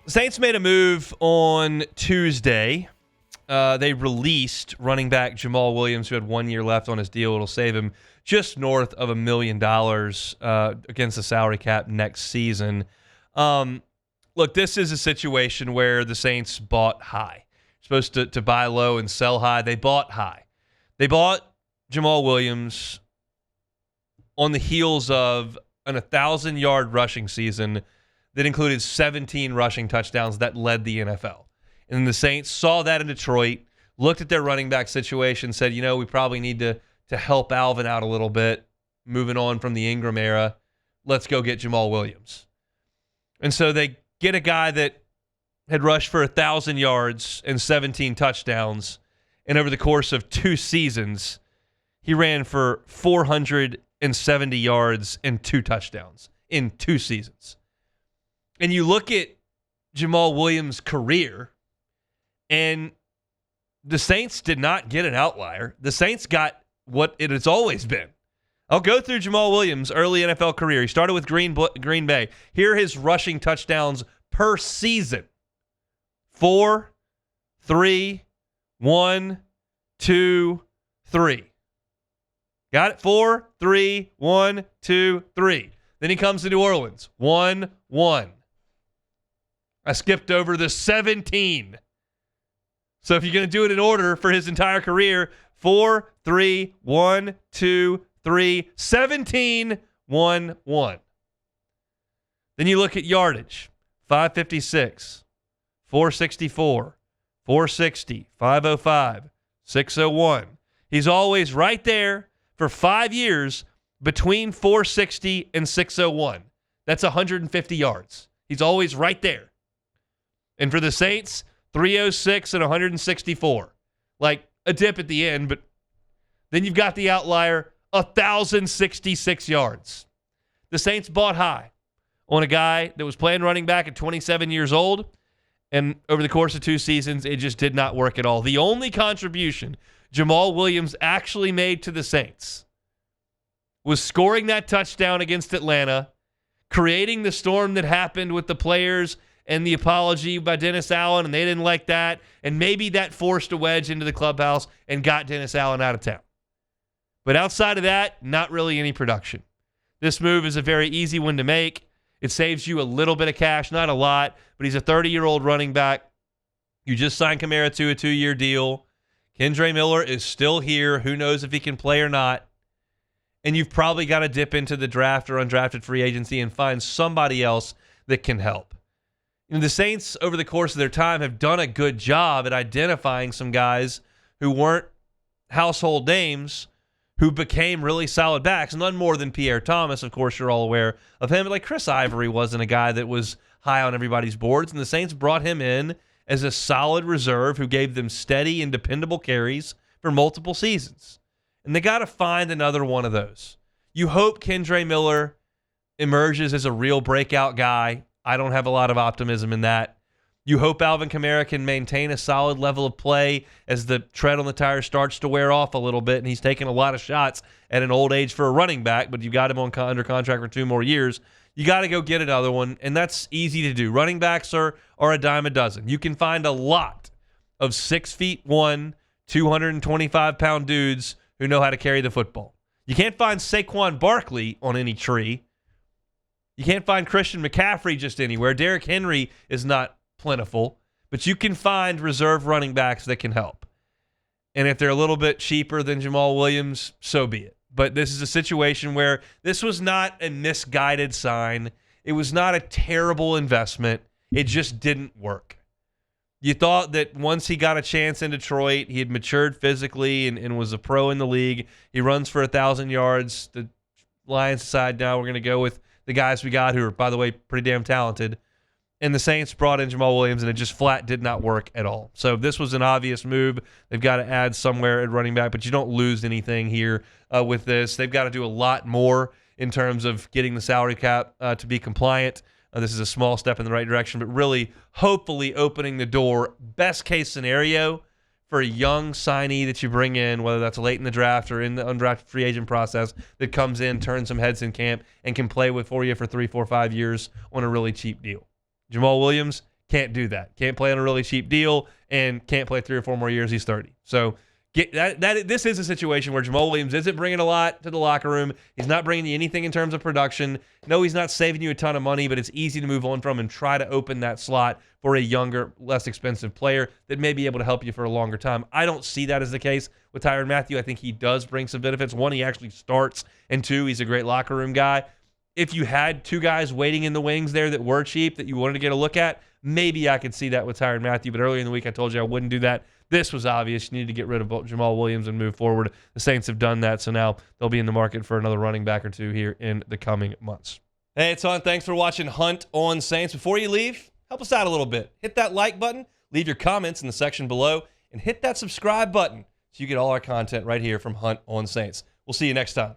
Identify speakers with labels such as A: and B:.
A: Saints made a move on Tuesday. They released running back Jamaal Williams, who had 1 year left on his deal. It'll save him just north of $1 million against the salary cap next season. Look, this is a situation where the Saints bought high. You're supposed to buy low and sell high. They bought high. They bought Jamaal Williams on the heels of an 1,000-yard rushing season that included 17 rushing touchdowns that led the NFL. And the Saints saw that in Detroit, looked at their running back situation, said, we probably need to help Alvin out a little bit, moving on from the Ingram era. Let's go get Jamaal Williams. And so they get a guy that had rushed for 1,000 yards and 17 touchdowns, and over the course of 2 seasons, he ran for 470 yards and 2 touchdowns in 2 seasons. And you look at Jamaal Williams' career, and the Saints did not get an outlier. The Saints got what it has always been. I'll go through Jamaal Williams' early NFL career. He started with Green Bay. Here are his rushing touchdowns per season. 4, 3, 1, 2, 3. Got it? 4, 3, 1, 2, 3. Then he comes to New Orleans. 1, 1. I skipped over the 17. So if you're going to do it in order for his entire career, 4, 3, 1, 2, 3, 17, 1, 1. Then you look at yardage. 556, 464, 460, 505, 601. He's always right there for 5 years between 460 and 601. That's 150 yards. He's always right there. And for the Saints, 306 and 164. Like a dip at the end, but then you've got the outlier, 1,066 yards. The Saints bought high on a guy that was playing running back at 27 years old, and over the course of 2 seasons, it just did not work at all. The only contribution Jamaal Williams actually made to the Saints was scoring that touchdown against Atlanta, creating the storm that happened with the players and the apology by Dennis Allen, and they didn't like that, and maybe that forced a wedge into the clubhouse and got Dennis Allen out of town. But outside of that, not really any production. This move is a very easy one to make. It saves you a little bit of cash, not a lot, but he's a 30-year-old running back. You just signed Kamara to a 2-year deal. Kendre Miller is still here. Who knows if he can play or not. And you've probably got to dip into the draft or undrafted free agency and find somebody else that can help. The Saints, over the course of their time, have done a good job at identifying some guys who weren't household names who became really solid backs. None more than Pierre Thomas. Of course, you're all aware of him. But like Chris Ivory wasn't a guy that was high on everybody's boards, and the Saints brought him in as a solid reserve who gave them steady and dependable carries for multiple seasons. And they got to find another one of those. You hope Kendre Miller emerges as a real breakout guy. I don't have a lot of optimism in that. You hope Alvin Kamara can maintain a solid level of play as the tread on the tire starts to wear off a little bit, and he's taking a lot of shots at an old age for a running back, but you've got him under contract for 2 more years. You got to go get another one, and that's easy to do. Running backs are a dime a dozen. You can find a lot of 6'1", 225-pound dudes who know how to carry the football. You can't find Saquon Barkley on any tree. You can't find Christian McCaffrey just anywhere. Derrick Henry is not plentiful, but you can find reserve running backs that can help. And if they're a little bit cheaper than Jamaal Williams, so be it. But this is a situation where this was not a misguided sign. It was not a terrible investment. It just didn't work. You thought that once he got a chance in Detroit, he had matured physically and was a pro in the league. He runs for 1,000 yards. The Lions decide now we're going to go with the guys we got, who are, by the way, pretty damn talented. And the Saints brought in Jamaal Williams, and it just flat did not work at all. So this was an obvious move. They've got to add somewhere at running back, but you don't lose anything here with this. They've got to do a lot more in terms of getting the salary cap to be compliant. This is a small step in the right direction, but really, hopefully opening the door, best case scenario, for a young signee that you bring in, whether that's late in the draft or in the undrafted free agent process, that comes in, turns some heads in camp, and can play for you for 3, 4, 5 years on a really cheap deal. Jamaal Williams can't do that. Can't play on a really cheap deal and can't play 3 or 4 more years. He's 30. So this is a situation where Jamaal Williams isn't bringing a lot to the locker room. He's not bringing you anything in terms of production. No, he's not saving you a ton of money, but it's easy to move on from and try to open that slot for a younger, less expensive player that may be able to help you for a longer time. I don't see that as the case with Tyrann Mathieu. I think he does bring some benefits. One, he actually starts, and 2, he's a great locker room guy. If you had 2 guys waiting in the wings there that were cheap that you wanted to get a look at, maybe I could see that with Tyrann Mathieu, but earlier in the week I told you I wouldn't do that. This was obvious. You need to get rid of Jamaal Williams and move forward. The Saints have done that, so now they'll be in the market for another running back or 2 here in the coming months. Hey, it's on. Thanks for watching Hunt on Saints. Before you leave, help us out a little bit. Hit that like button, leave your comments in the section below, and hit that subscribe button so you get all our content right here from Hunt on Saints. We'll see you next time.